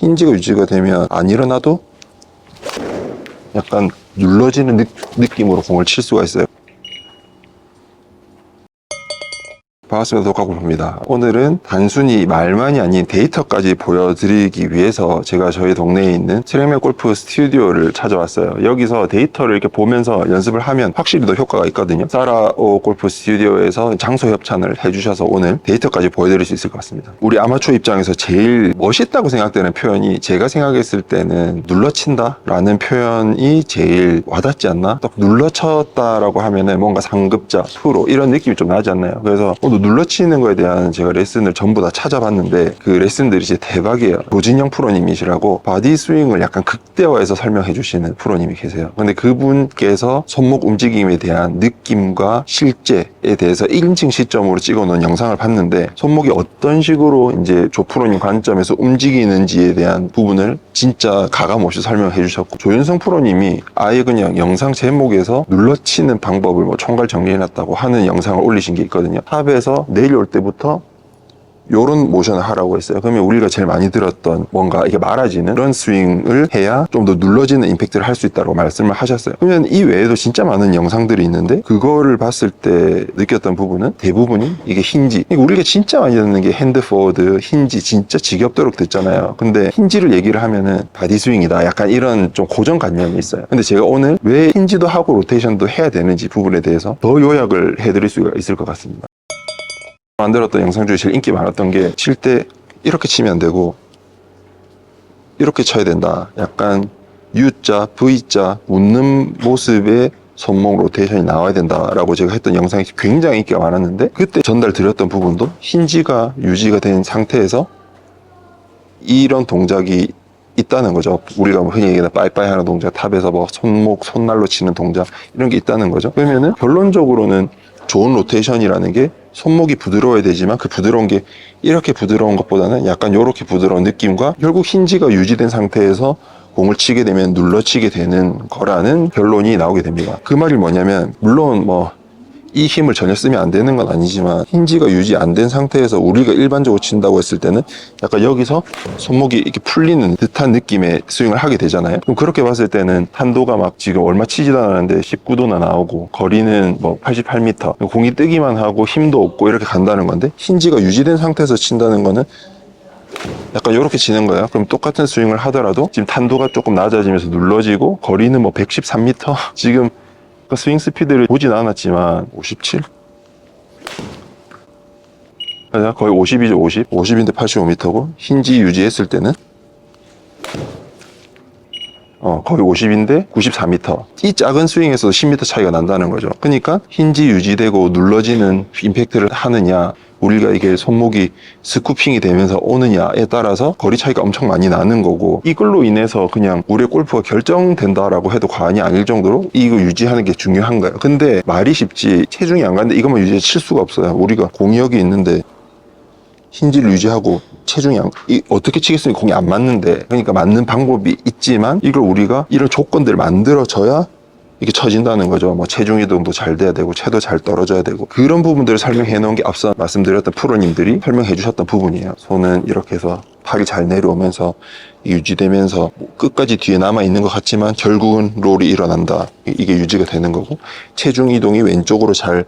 힌지가 유지가 되면 안 일어나도 약간 눌러지는 느낌으로 공을 칠 수가 있어요. 반갑습니다. 독학골프입니다. 오늘은 단순히 말만이 아닌 데이터까지 보여드리기 위해서 제가 저희 동네에 있는 트랙맨 골프 스튜디오를 찾아왔어요. 여기서 데이터를 이렇게 보면서 연습을 하면 확실히 더 효과가 있거든요. 사라오 골프 스튜디오에서 장소 협찬을 해주셔서 오늘 데이터까지 보여드릴 수 있을 것 같습니다. 우리 아마추어 입장에서 제일 멋있다고 생각되는 표현이, 제가 생각했을 때는 눌러친다 라는 표현이 제일 와닿지 않나? 딱 눌러쳤다라고 하면은 뭔가 상급자, 프로 이런 느낌이 좀 나지 않나요? 그래서 눌러치는 거에 대한 제가 레슨을 전부 다 찾아봤는데 그 레슨들이 진짜 대박이에요. 노진영 프로님이시라고 바디 스윙을 약간 극대화해서 설명해 주시는 프로님이 계세요. 근데 그분께서 손목 움직임에 대한 느낌과 실제에 대해서 인증 시점으로 찍어 놓은 영상을 봤는데, 손목이 어떤 식으로 이제 조 프로님 관점에서 움직이는지에 대한 부분을 진짜 가감없이 설명해 주셨고, 조윤성 프로님이 아예 그냥 영상 제목에서 눌러치는 방법을 뭐 총괄 정리해 놨다고 하는 영상을 올리신 게 있거든요. 탑에서 내려올 때부터 요런 모션을 하라고 했어요. 그러면 우리가 제일 많이 들었던 뭔가 이게 말아지는 그런 스윙을 해야 좀 더 눌러지는 임팩트를 할 수 있다고 말씀을 하셨어요. 그러면 이 외에도 진짜 많은 영상들이 있는데, 그거를 봤을 때 느꼈던 부분은 대부분이 이게 힌지. 우리가 진짜 많이 듣는 게 핸드 포워드, 힌지 진짜 지겹도록 듣잖아요. 근데 힌지를 얘기를 하면은 바디 스윙이다, 약간 이런 좀 고정관념이 있어요. 근데 제가 오늘 왜 힌지도 하고 로테이션도 해야 되는지 부분에 대해서 더 요약을 해드릴 수가 있을 것 같습니다. 만들었던 영상 중에 제일 인기 많았던 게, 칠 때 이렇게 치면 안 되고 이렇게 쳐야 된다, 약간 U자, V자 웃는 모습의 손목 로테이션이 나와야 된다라고 제가 했던 영상이 굉장히 인기가 많았는데, 그때 전달 드렸던 부분도 힌지가 유지가 된 상태에서 이런 동작이 있다는 거죠. 우리가 흔히 얘기하는 빠이빠이 하는 동작, 탑에서 뭐 손목, 손날로 치는 동작, 이런 게 있다는 거죠. 그러면은 결론적으로는 좋은 로테이션이라는 게 손목이 부드러워야 되지만, 그 부드러운 게 이렇게 부드러운 것보다는 약간 이렇게 부드러운 느낌과, 결국 힌지가 유지된 상태에서 공을 치게 되면 눌러치게 되는 거라는 결론이 나오게 됩니다. 그 말이 뭐냐면, 물론 뭐 이 힘을 전혀 쓰면 안 되는 건 아니지만, 힌지가 유지 안 된 상태에서 우리가 일반적으로 친다고 했을 때는 약간 여기서 손목이 이렇게 풀리는 듯한 느낌의 스윙을 하게 되잖아요. 그럼 그렇게 봤을 때는 탄도가 막 지금 얼마 치지도 않았는데 19도나 나오고, 거리는 뭐 88m, 공이 뜨기만 하고 힘도 없고 이렇게 간다는 건데, 힌지가 유지된 상태에서 친다는 거는 약간 이렇게 치는 거예요. 그럼 똑같은 스윙을 하더라도 지금 탄도가 조금 낮아지면서 눌러지고, 거리는 뭐 113m, 지금 스윙 스피드를 보진 않았지만 57? 거의 50이죠. 50인데 85m고, 힌지 유지했을 때는 거의 50인데 94m. 이 작은 스윙에서도 10m 차이가 난다는 거죠. 그러니까 힌지 유지되고 눌러지는 임팩트를 하느냐, 우리가 이게 손목이 스쿠핑이 되면서 오느냐에 따라서 거리 차이가 엄청 많이 나는 거고, 이걸로 인해서 그냥 우리의 골프가 결정된다라고 해도 과언이 아닐 정도로 이거 유지하는 게 중요한 거예요. 근데 말이 쉽지 체중이 안 가는데 이것만 유지해 칠 수가 없어요. 우리가 공력이 있는데 힌지를 유지하고 체중이 어떻게 치겠으니 공이 안 맞는데. 그러니까 맞는 방법이 있지만, 이걸 우리가 이런 조건들을 만들어줘야 이게 쳐진다는 거죠. 뭐 체중 이동도 잘 돼야 되고, 채도 잘 떨어져야 되고, 그런 부분들을 설명해 놓은 게 앞서 말씀드렸던 프로님들이 설명해 주셨던 부분이에요. 손은 이렇게 해서 팔이 잘 내려오면서 유지되면서 끝까지 뒤에 남아 있는 것 같지만 결국은 롤이 일어난다, 이게 유지가 되는 거고, 체중 이동이 왼쪽으로 잘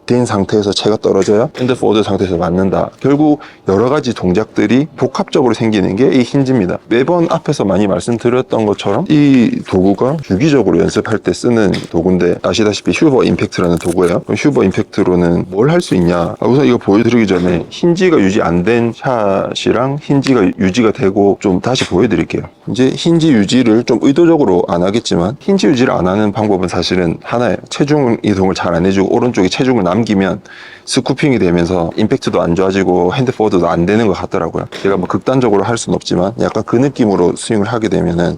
된 상태에서 채가 떨어져야 핸드 포워드 상태에서 맞는다. 결국 여러 가지 동작들이 복합적으로 생기는 게 이 힌지입니다. 매번 앞에서 많이 말씀드렸던 것처럼 이 도구가 주기적으로 연습할 때 쓰는 도구인데, 아시다시피 휴버 임팩트라는 도구예요. 그럼 휴버 임팩트로는 뭘 할 수 있냐, 우선 이거 보여드리기 전에 힌지가 유지 안 된 샷이랑 힌지가 유지가 되고 좀 다시 보여드릴게요. 이제 힌지 유지를 좀 의도적으로 안 하겠지만, 힌지 유지를 안 하는 방법은 사실은 하나예요. 체중 이동을 잘 안 해주고 오른쪽에 체중을 남기면 스쿠핑이 되면서 임팩트도 안 좋아지고 핸드 포워드도 안 되는 것 같더라고요. 제가 뭐 극단적으로 할 수는 없지만 약간 그 느낌으로 스윙을 하게 되면은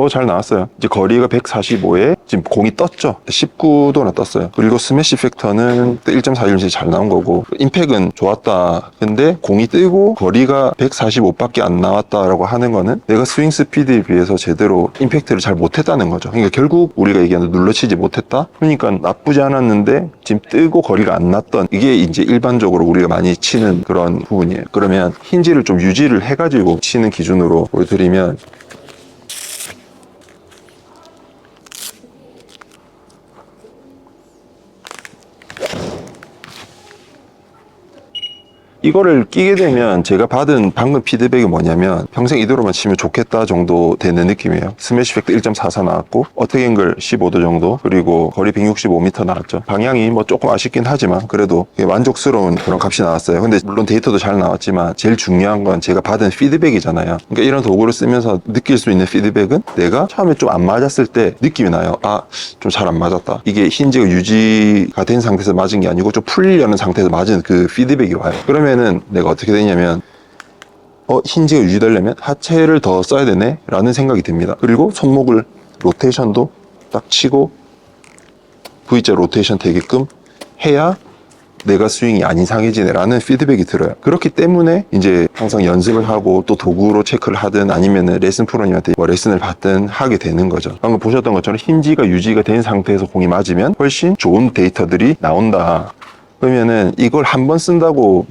잘 나왔어요. 이제 거리가 145에 지금 공이 떴죠. 19도나 떴어요. 그리고 스매시 팩터는 1.41이 잘 나온 거고, 임팩은 좋았다. 근데 공이 뜨고 거리가 145밖에 안 나왔다라고 하는 거는 내가 스윙 스피드에 비해서 제대로 임팩트를 잘 못했다는 거죠. 그러니까 결국 우리가 얘기하는 눌러치지 못했다. 그러니까 나쁘지 않았는데 지금 뜨고 거리가 안 났던, 이게 이제 일반적으로 우리가 많이 치는 그런 부분이에요. 그러면 힌지를 좀 유지를 해가지고 치는 기준으로 보여드리면, 이거를 끼게 되면 제가 받은 방금 피드백이 뭐냐면 평생 이대로만 치면 좋겠다 정도 되는 느낌이에요. 스매시 팩트 1.44 나왔고 어택 앵글 15도 정도, 그리고 거리 165m 나왔죠. 방향이 뭐 조금 아쉽긴 하지만 그래도 만족스러운 그런 값이 나왔어요. 근데 물론 데이터도 잘 나왔지만 제일 중요한 건 제가 받은 피드백이잖아요. 그러니까 이런 도구를 쓰면서 느낄 수 있는 피드백은 내가 처음에 좀 안 맞았을 때 느낌이 나요. 좀 잘 안 맞았다. 이게 힌지가 유지가 된 상태에서 맞은 게 아니고 좀 풀리려는 상태에서 맞은 그 피드백이 와요. 그러면은 내가 어떻게 되냐면 힌지가 유지되려면 하체를 더 써야 되네 라는 생각이 듭니다. 그리고 손목을 로테이션도 딱 치고 V자 로테이션 되게끔 해야 내가 스윙이 안 이상해지네 라는 피드백이 들어요. 그렇기 때문에 이제 항상 연습을 하고 또 도구로 체크를 하든 아니면 레슨 프로님한테 레슨을 받든 하게 되는 거죠. 방금 보셨던 것처럼 힌지가 유지가 된 상태에서 공이 맞으면 훨씬 좋은 데이터들이 나온다. 그러면은 이걸 한 번 쓴다고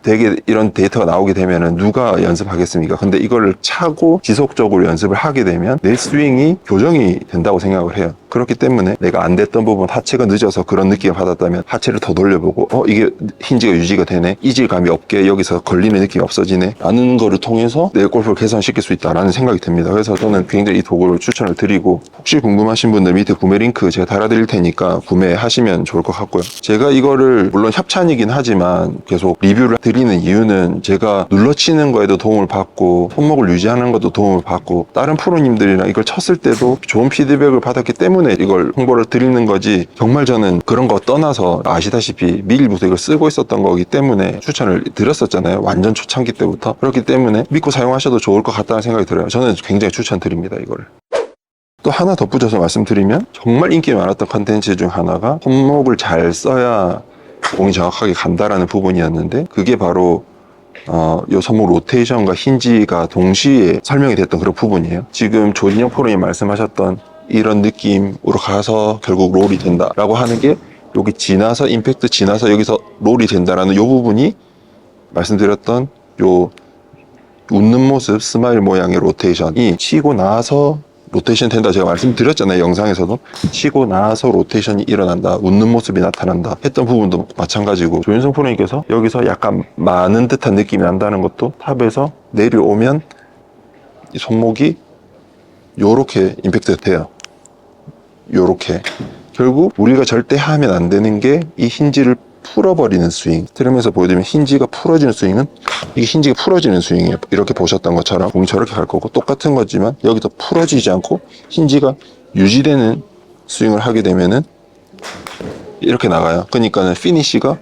되게 이런 데이터가 나오게 되면은 누가 연습하겠습니까? 근데 이걸 차고 지속적으로 연습을 하게 되면 내 스윙이 교정이 된다고 생각을 해요. 그렇기 때문에 내가 안 됐던 부분, 하체가 늦어서 그런 느낌을 받았다면 하체를 더 돌려보고 이게 힌지가 유지가 되네, 이질감이 없게 여기서 걸리는 느낌이 없어지네 라는 거를 통해서 내 골프를 개선시킬 수 있다라는 생각이 듭니다. 그래서 저는 굉장히 이 도구를 추천을 드리고, 혹시 궁금하신 분들 밑에 구매 링크 제가 달아드릴 테니까 구매하시면 좋을 것 같고요. 제가 이거를 물론 협찬이긴 하지만 계속 리뷰를 드리는 이유는 제가 눌러치는 거에도 도움을 받고 손목을 유지하는 것도 도움을 받고 다른 프로님들이랑 이걸 쳤을 때도 좋은 피드백을 받았기 때문에 이걸 홍보를 드리는 거지, 정말 저는 그런 거 떠나서 아시다시피 미리부터 이걸 쓰고 있었던 거기 때문에 추천을 드렸었잖아요. 완전 초창기 때부터. 그렇기 때문에 믿고 사용하셔도 좋을 것 같다는 생각이 들어요. 저는 굉장히 추천드립니다, 이거를. 또 하나 덧붙여서 말씀드리면 정말 인기 많았던 컨텐츠 중 하나가 손목을 잘 써야 공이 정확하게 간다라는 부분이었는데, 그게 바로 요 손목 로테이션과 힌지가 동시에 설명이 됐던 그런 부분이에요. 지금 조진영 프로님 말씀하셨던 이런 느낌으로 가서 결국 롤이 된다라고 하는 게 여기 지나서 임팩트 지나서 여기서 롤이 된다라는 요 부분이 말씀드렸던 요 웃는 모습 스마일 모양의 로테이션이 치고 나서 로테이션 된다 제가 말씀드렸잖아요. 영상에서도 치고 나서 로테이션이 일어난다, 웃는 모습이 나타난다 했던 부분도 마찬가지고, 조윤성 프로님께서 여기서 약간 많은 듯한 느낌이 난다는 것도 탑에서 내려오면 이 손목이 요렇게 임팩트가 돼요. 요렇게. 결국 우리가 절대 하면 안 되는 게 이 힌지를 풀어버리는 스윙. 트림에서 보여드리면 힌지가 풀어지는 스윙은 이게 힌지가 풀어지는 스윙이에요. 이렇게 보셨던 것처럼 공이 저렇게 갈 거고 똑같은 거지만 여기서 풀어지지 않고 힌지가 유지되는 스윙을 하게 되면은 이렇게 나가요. 그러니까는 피니시가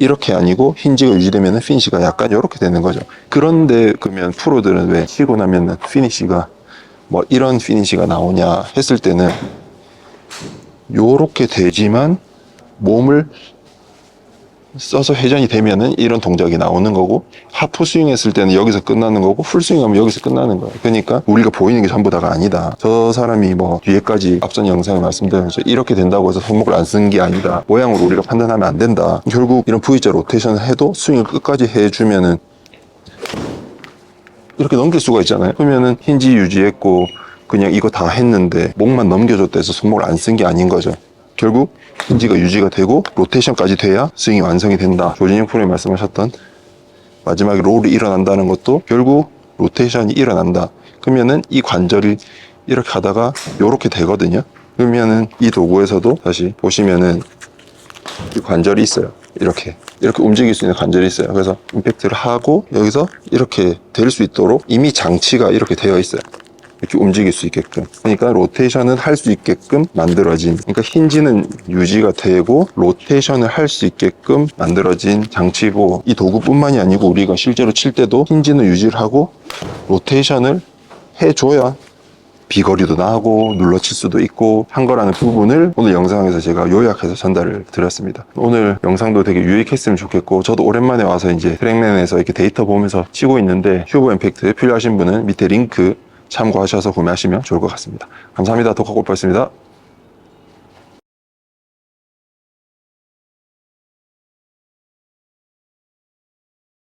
이렇게 아니고 힌지가 유지되면은 피니시가 약간 이렇게 되는 거죠. 그런데 그러면 프로들은 왜 치고 나면은 피니시가 이런 피니시가 나오냐 했을 때는 요렇게 되지만 몸을 써서 회전이 되면은 이런 동작이 나오는 거고, 하프 스윙 했을 때는 여기서 끝나는 거고, 풀 스윙 하면 여기서 끝나는 거예요. 그러니까 우리가 보이는 게 전부 다가 아니다. 저 사람이 뒤에까지 앞선 영상에 말씀드렸죠. 이렇게 된다고 해서 손목을 안 쓴 게 아니다. 모양으로 우리가 판단하면 안 된다. 결국 이런 V자 로테이션을 해도 스윙을 끝까지 해주면은 이렇게 넘길 수가 있잖아요. 그러면은 힌지 유지했고 그냥 이거 다 했는데 목만 넘겨줬다 해서 손목을 안 쓴 게 아닌 거죠. 결국 힌지가 유지가 되고 로테이션까지 돼야 스윙이 완성이 된다. 조진영 프로님 말씀하셨던 마지막에 롤이 일어난다는 것도 결국 로테이션이 일어난다. 그러면은 이 관절이 이렇게 하다가 요렇게 되거든요. 그러면은 이 도구에서도 다시 보시면은 이 관절이 있어요. 이렇게 움직일 수 있는 관절이 있어요. 그래서 임팩트를 하고 여기서 이렇게 될 수 있도록 이미 장치가 이렇게 되어 있어요. 이렇게 움직일 수 있게끔. 그러니까 로테이션을 할 수 있게끔 만들어진, 그러니까 힌지는 유지가 되고 로테이션을 할 수 있게끔 만들어진 장치고, 이 도구뿐만이 아니고 우리가 실제로 칠 때도 힌지는 유지를 하고 로테이션을 해줘야 비거리도 나고 눌러칠 수도 있고 한 거라는 부분을 오늘 영상에서 제가 요약해서 전달을 드렸습니다. 오늘 영상도 되게 유익했으면 좋겠고, 저도 오랜만에 와서 이제 트랙맨에서 이렇게 데이터 보면서 치고 있는데, 튜브 임팩트 필요하신 분은 밑에 링크 참고하셔서 구매하시면 좋을 것 같습니다. 감사합니다. 독학골프였습니다.